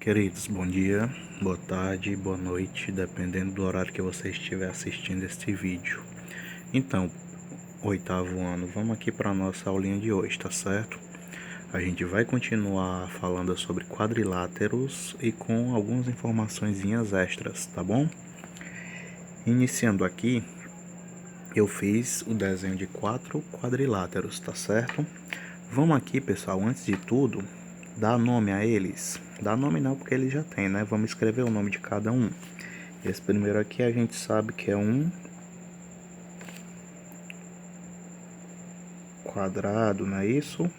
Queridos, bom dia, boa tarde, boa noite, dependendo do horário que você estiver assistindo este vídeo. Então, oitavo ano, vamos aqui para a nossa aulinha de hoje, tá certo? A gente vai continuar falando sobre quadriláteros e com algumas informaçõezinhas extras, tá bom? Iniciando aqui, eu fiz o desenho de 4 quadriláteros, tá certo? Vamos aqui, pessoal, antes de tudo, dar nome a eles. Dá nome não, porque eles já tem, né? Vamos escrever o nome de cada um. Esse primeiro aqui a gente sabe que é um quadrado, não é isso?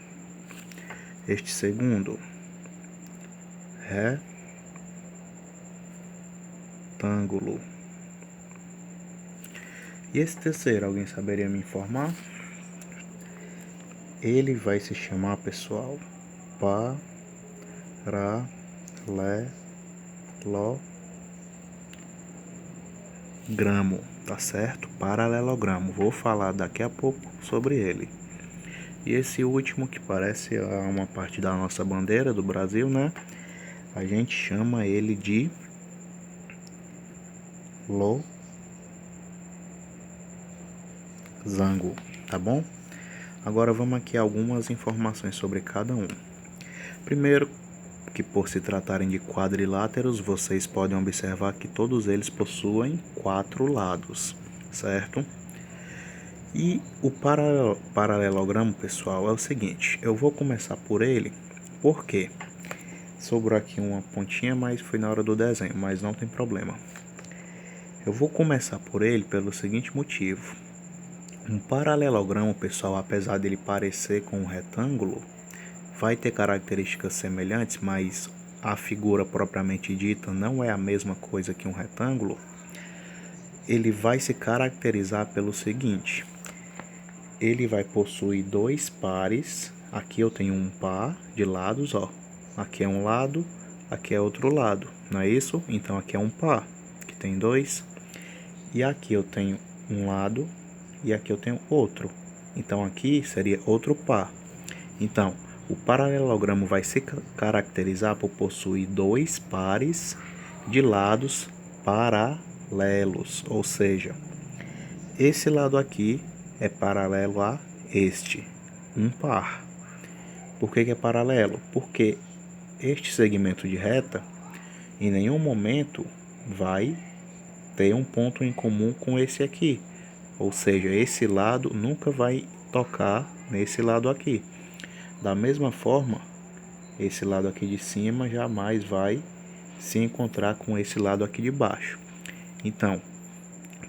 Este segundo, retângulo. E esse terceiro, alguém saberia me informar? Ele vai se chamar, pessoal, paralelogramo, tá certo? Paralelogramo. Vou falar daqui a pouco sobre ele. E esse último, que parece uma parte da nossa bandeira do Brasil, né? A gente chama ele de losango, tá bom? Agora vamos aqui a algumas informações sobre cada um. Primeiro, que por se tratarem de quadriláteros, vocês podem observar que todos eles possuem 4 lados, certo? E o paralelogramo, pessoal, é o seguinte, eu vou começar por ele, porque sobrou aqui uma pontinha, mas foi na hora do desenho, mas não tem problema. Eu vou começar por ele pelo seguinte motivo. Um paralelogramo, pessoal, apesar dele parecer com um retângulo, vai ter características semelhantes, mas a figura propriamente dita não é a mesma coisa que um retângulo. Ele vai se caracterizar pelo seguinte: ele vai possuir 2 pares. Aqui eu tenho um par de lados, ó. Aqui é um lado, aqui é outro lado, não é isso? Então aqui é um par, que tem 2. E aqui eu tenho um lado e aqui eu tenho outro. Então aqui seria outro par. Então, o paralelogramo vai se caracterizar por possuir 2 pares de lados paralelos, ou seja, esse lado aqui é paralelo a este, um par. Por que é paralelo? Porque este segmento de reta em nenhum momento vai ter um ponto em comum com esse aqui, ou seja, esse lado nunca vai tocar nesse lado aqui. Da mesma forma, esse lado aqui de cima jamais vai se encontrar com esse lado aqui de baixo. Então,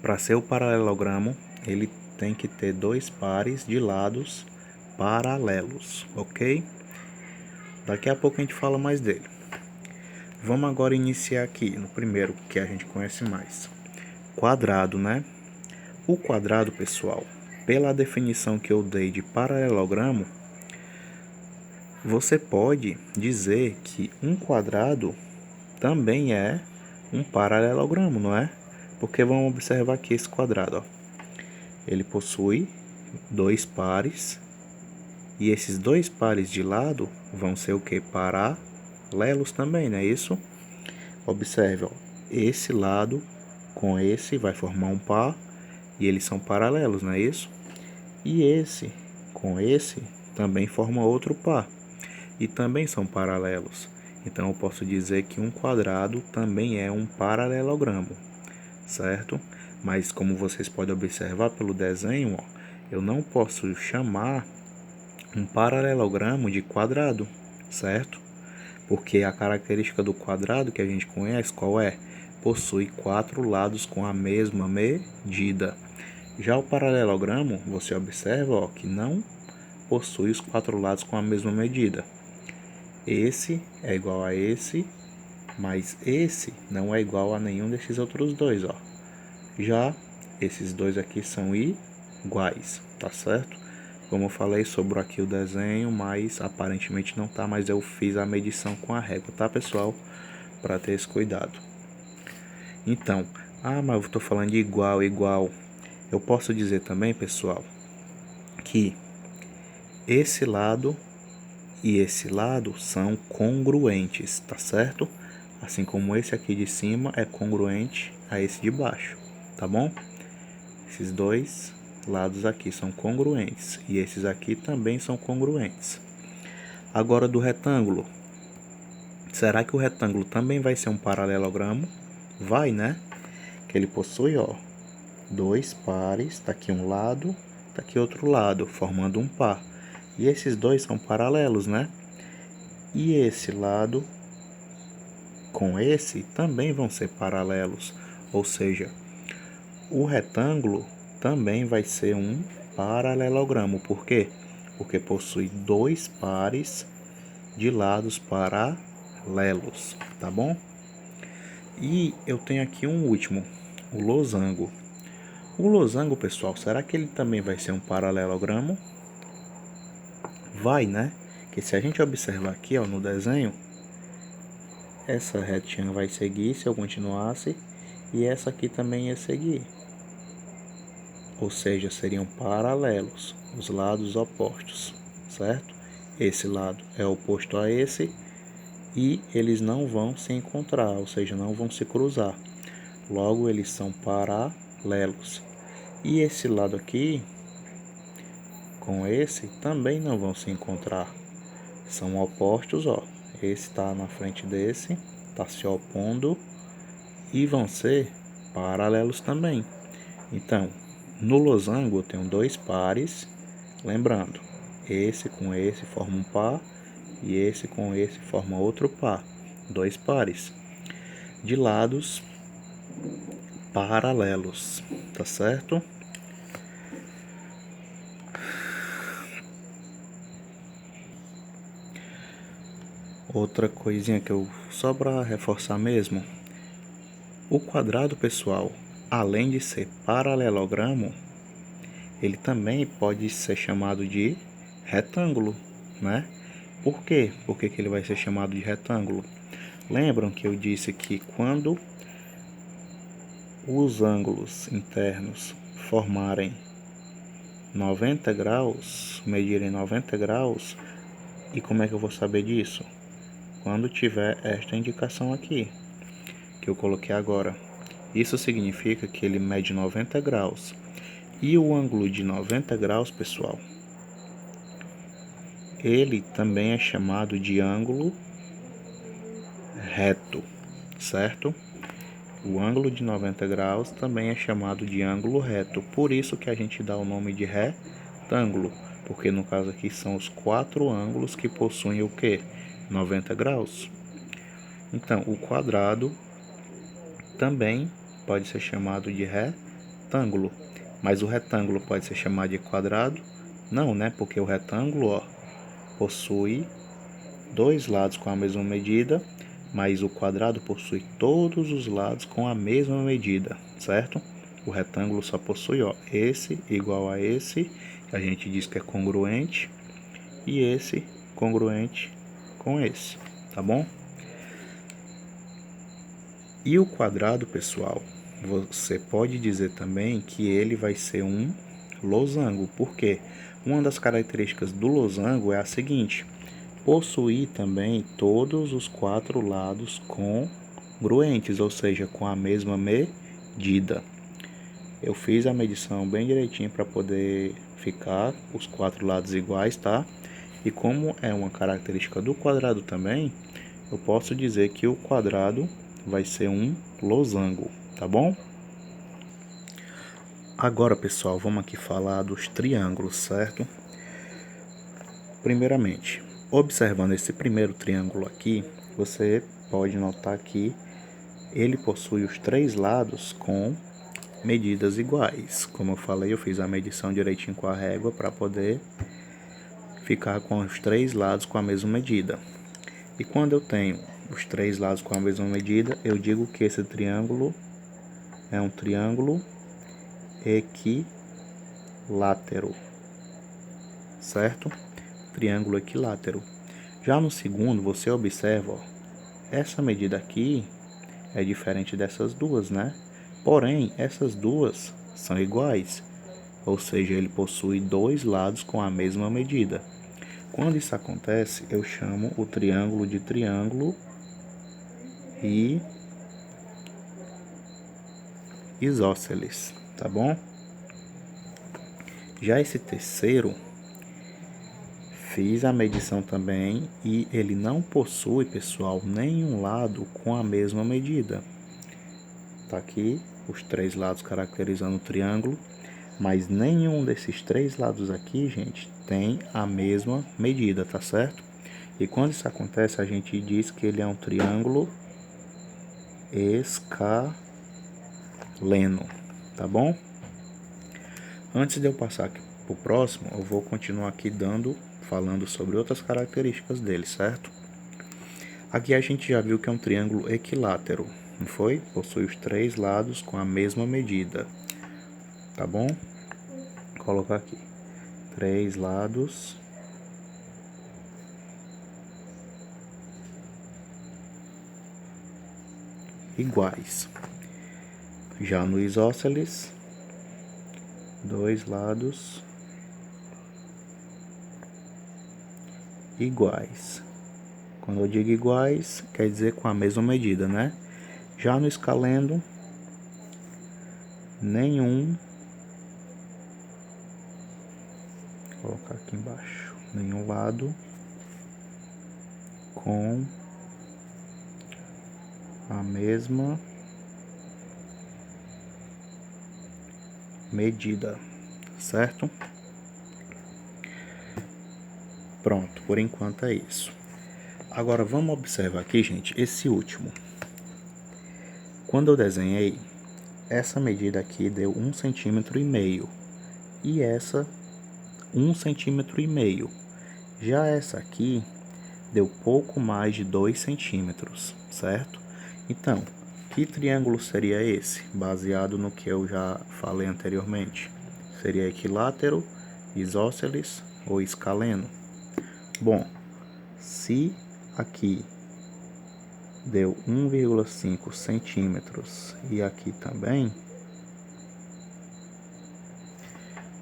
para ser o paralelogramo, ele tem que ter 2 pares de lados paralelos, ok? Daqui a pouco a gente fala mais dele. Vamos agora iniciar aqui no primeiro, que a gente conhece mais. Quadrado, né? O quadrado, pessoal, pela definição que eu dei de paralelogramo, você pode dizer que um quadrado também é um paralelogramo, não é? Porque vamos observar aqui esse quadrado, ó. Ele possui 2 pares, e esses 2 pares de lado vão ser o que? Paralelos também, não é isso? Observe, ó, esse lado com esse vai formar um par, e eles são paralelos, não é isso? E esse com esse também forma outro par, e também são paralelos. Então eu posso dizer que um quadrado também é um paralelogramo, certo? Mas como vocês podem observar pelo desenho, ó, eu não posso chamar um paralelogramo de quadrado, certo? Porque a característica do quadrado que a gente conhece, qual é? Possui 4 lados com a mesma medida. Já o paralelogramo, você observa, ó, que não possui os 4 lados com a mesma medida. Esse é igual a esse, mas esse não é igual a nenhum desses outros dois, ó. Já esses dois aqui são iguais, tá certo? Como eu falei, sobrou aqui o desenho, mas aparentemente não tá, mas eu fiz a medição com a régua, tá, pessoal? Para ter esse cuidado. Então, mas eu tô falando de igual. Eu posso dizer também, pessoal, que esse lado e esse lado são congruentes, tá certo? assim como esse aqui de cima é congruente a esse de baixo, tá bom? Esses dois lados aqui são congruentes e esses aqui também são congruentes. Agora do retângulo. Será que o retângulo também vai ser um paralelogramo? Vai, né? Que ele possui, ó, dois pares, tá aqui um lado, tá aqui outro lado, formando um par. E esses dois são paralelos, né? E esse lado com esse também vão ser paralelos, ou seja, o retângulo também vai ser um paralelogramo. Por quê? Porque possui dois pares de lados paralelos, tá bom? E eu tenho aqui um último, o losango. O losango, pessoal, será que ele também vai ser um paralelogramo? Vai, né? Que se a gente observar aqui, ó, no desenho, essa retinha vai seguir se eu continuasse e essa aqui também ia seguir. Ou seja, seriam paralelos, os lados opostos, certo? Esse lado é oposto a esse e eles não vão se encontrar, ou seja, não vão se cruzar. Logo, eles são paralelos. E esse lado aqui, com esse, também não vão se encontrar. São opostos, ó. Esse está na frente desse, está se opondo e vão ser paralelos também. Então, no losango eu tenho dois pares, lembrando, esse com esse forma um par e esse com esse forma outro par, dois pares de lados paralelos, tá certo? Outra coisinha que eu só para reforçar mesmo, o quadrado, pessoal, além de ser paralelogramo, ele também pode ser chamado de retângulo, né? Por quê? Por que ele vai ser chamado de retângulo? Lembram que eu disse que quando os ângulos internos formarem 90 graus, medirem 90 graus, e como é que eu vou saber disso? Quando tiver esta indicação aqui, que eu coloquei agora. Isso significa que ele mede 90 graus. E o ângulo de 90 graus, pessoal, ele também é chamado de ângulo reto, certo? O ângulo de 90 graus também é chamado de ângulo reto. Por isso que a gente dá o nome de retângulo, porque no caso aqui são os quatro ângulos que possuem o que? 90 graus. Então, o quadrado também pode ser chamado de retângulo. Mas o retângulo pode ser chamado de quadrado? Não, né? Porque o retângulo, ó, possui dois lados com a mesma medida, mas o quadrado possui todos os lados com a mesma medida, certo? O retângulo só possui, ó, esse igual a esse, que a gente diz que é congruente, e esse congruente com esse, tá bom? E o quadrado, pessoal, você pode dizer também que ele vai ser um losango. Por quê? Uma das características do losango é a seguinte: possuir também todos os quatro lados congruentes, ou seja, com a mesma medida. Eu fiz a medição bem direitinho para poder ficar os quatro lados iguais, tá? E como é uma característica do quadrado também, eu posso dizer que o quadrado vai ser um losango, tá bom? Agora, pessoal, vamos aqui falar dos triângulos, certo? Primeiramente, observando esse primeiro triângulo aqui, você pode notar que ele possui os três lados com medidas iguais. Como eu falei, eu fiz a medição direitinho com a régua para poder ficar com os três lados com a mesma medida. E quando eu tenho os três lados com a mesma medida, eu digo que esse triângulo é um triângulo equilátero, certo? Triângulo equilátero. Já no segundo, você observa, ó, essa medida aqui é diferente dessas duas, né? Porém, essas duas são iguais, ou seja, ele possui dois lados com a mesma medida. Quando isso acontece, eu chamo o triângulo de triângulo e isósceles, tá bom? Já esse terceiro, fiz a medição também e ele não possui, pessoal, nenhum lado com a mesma medida. Tá aqui os 3 lados caracterizando o triângulo, mas nenhum desses 3 lados aqui, gente, tem a mesma medida, tá certo? E quando isso acontece, a gente diz que ele é um triângulo escaleno, tá bom? Antes de eu passar aqui pro próximo, eu vou continuar aqui falando sobre outras características dele, certo? Aqui a gente já viu que é um triângulo equilátero, não foi? Possui os 3 lados com a mesma medida, tá bom? Vou colocar aqui 3 lados iguais. Já no isósceles, 2 lados iguais. Quando eu digo iguais, quer dizer com a mesma medida, né? Já no escaleno, nenhum, vou colocar aqui embaixo, nenhum lado com a mesma medida, certo? Pronto, por enquanto é isso. Agora vamos observar aqui, gente, esse último. Quando eu desenhei, essa medida aqui deu 1,5 cm e essa 1,5 cm. Já essa aqui deu pouco mais de 2 centímetros, certo? Então, que triângulo seria esse? Baseado no que eu já falei anteriormente. Seria equilátero, isósceles ou escaleno? Bom, se aqui deu 1,5 centímetros e aqui também,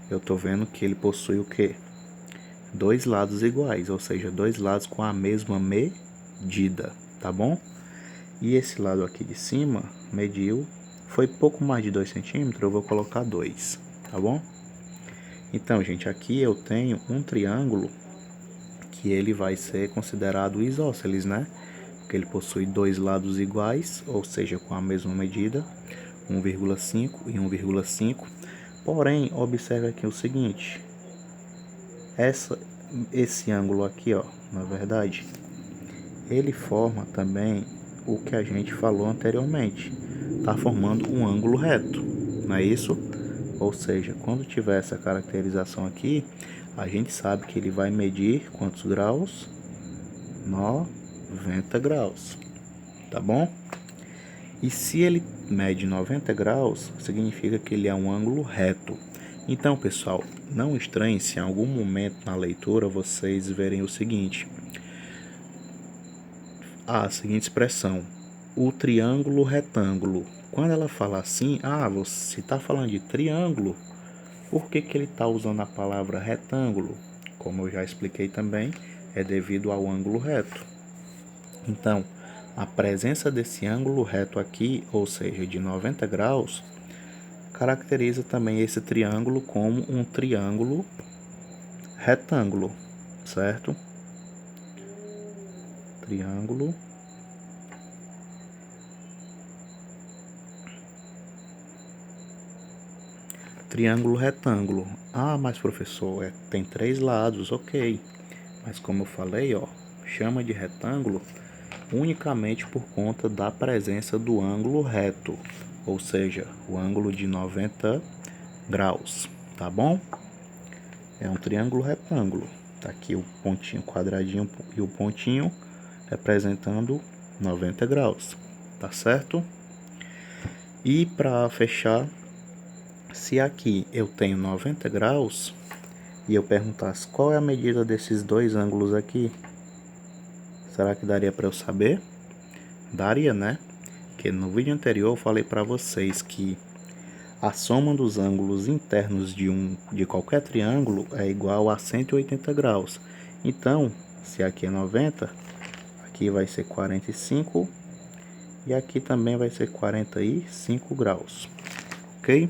eu tô vendo que ele possui o quê? 2 lados iguais, ou seja, 2 lados com a mesma medida, tá bom? E esse lado aqui de cima mediu, foi pouco mais de 2 centímetros, eu vou colocar 2, tá bom? Então, gente, aqui eu tenho um triângulo que ele vai ser considerado isósceles, né? Porque ele possui 2 lados iguais, ou seja, com a mesma medida, 1,5 e 1,5. Porém, observe aqui o seguinte, esse ângulo aqui, ó, na verdade, ele forma também o que a gente falou anteriormente, tá formando um ângulo reto, não é isso? Ou seja, quando tiver essa caracterização aqui, a gente sabe que ele vai medir quantos graus? 90 graus, tá bom? E se ele mede 90 graus, significa que ele é um ângulo reto. Então, pessoal, não estranhe se em algum momento na leitura vocês verem o seguinte: a seguinte expressão, o triângulo retângulo. Quando ela fala assim, você está falando de triângulo, por que ele está usando a palavra retângulo? Como eu já expliquei também, é devido ao ângulo reto. Então, a presença desse ângulo reto aqui, ou seja, de 90 graus, caracteriza também esse triângulo como um triângulo retângulo, certo? Triângulo retângulo. Mas professor, tem 3 lados, ok. Mas como eu falei, ó, chama de retângulo unicamente por conta da presença do ângulo reto, ou seja, o ângulo de 90 graus, tá bom? É um triângulo retângulo. Tá aqui o pontinho quadradinho e o pontinho representando 90 graus, tá certo? E para fechar, se aqui eu tenho 90 graus e eu perguntasse qual é a medida desses dois ângulos aqui, será que daria para eu saber? Daria, né? Porque no vídeo anterior eu falei para vocês que a soma dos ângulos internos de qualquer triângulo é igual a 180 graus. Então, se aqui é 90, aqui vai ser 45 e aqui também vai ser 45 graus, ok?